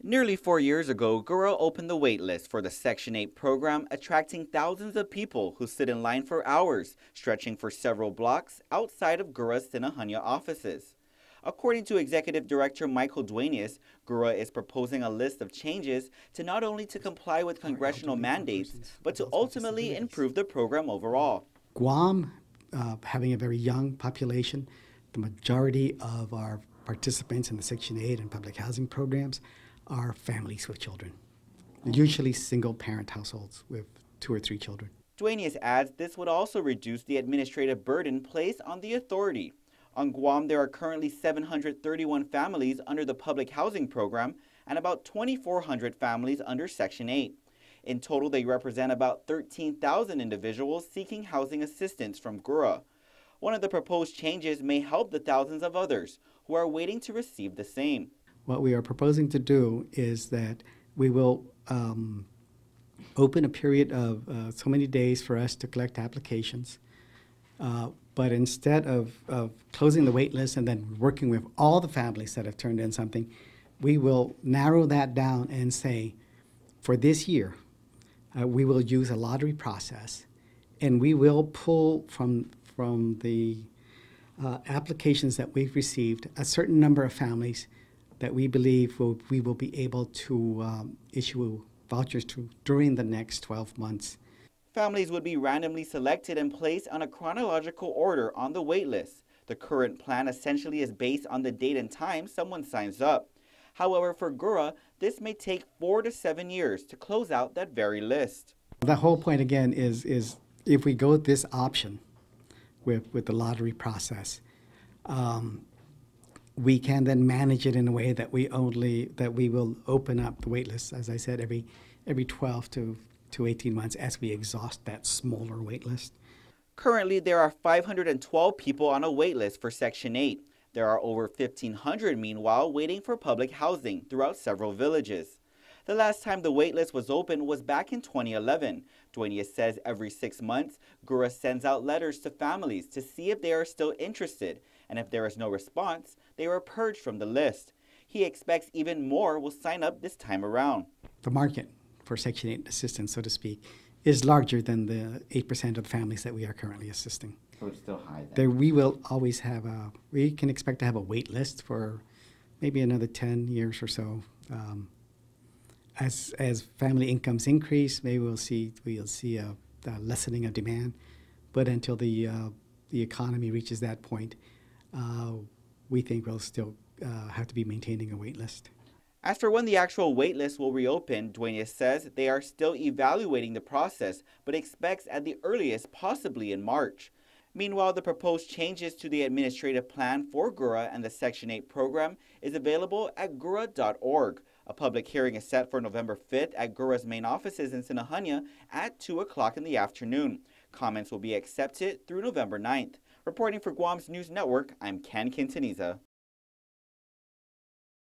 Nearly 4 years ago, Gura opened the wait list for the Section 8 program, attracting thousands of people who sit in line for hours, stretching for several blocks outside of Gura's Sinahanya offices. According to Executive Director Michael Duenas, Gura is proposing a list of changes to not only to comply with congressional mandates, but to ultimately improve the program overall. Guam, having a very young population, the majority of our participants in the Section 8 and public housing programs are families with children, usually single-parent households with 2 or 3 children. Duenas adds this would also reduce the administrative burden placed on the authority. On Guam, there are currently 731 families under the public housing program and about 2,400 families under Section 8. In total, they represent about 13,000 individuals seeking housing assistance from Gura. One of the proposed changes may help the thousands of others who are waiting to receive the same. What we are proposing to do is that we will open a period of so many days for us to collect applications. But instead of closing the wait list and then working with all the families that have turned in something, we will narrow that down and say, for this year, we will use a lottery process, and we will pull from the applications that we've received a certain number of families that we believe we will be able to issue vouchers to during the next 12 months. Families would be randomly selected and placed on a chronological order on the wait list. The current plan essentially is based on the date and time someone signs up. However, for Gura, this may take 4 to 7 years to close out that very list. The whole point, again, is if we go this option with the lottery process, we can then manage it in a way that we will open up the wait list, as I said, every 12 to 18 months as we exhaust that smaller wait list. Currently, there are 512 people on a wait list for Section 8. There are over 1,500, meanwhile, waiting for public housing throughout several villages. The last time the wait list was opened was back in 2011. Duenas says every 6 months, Gura sends out letters to families to see if they are still interested, and if there is no response, they are purged from the list. He expects even more will sign up this time around. The market for Section 8 assistance, so to speak, is larger than the 8% of the families that we are currently assisting. So it's still high then? There we will always have we can expect to have a wait list for maybe another 10 years or so. As family incomes increase, maybe we'll see a lessening of demand. But until the economy reaches that point, we think we'll still have to be maintaining a wait list. As for when the actual wait list will reopen, Duenas says they are still evaluating the process, but expects at the earliest possibly in March. Meanwhile, the proposed changes to the administrative plan for Gura and the Section 8 program is available at gura.org. A public hearing is set for November 5th at Gura's main offices in Sinahanya at 2 o'clock in the afternoon. Comments will be accepted through November 9th. Reporting for Guam's News Network, I'm Ken Quintaniza.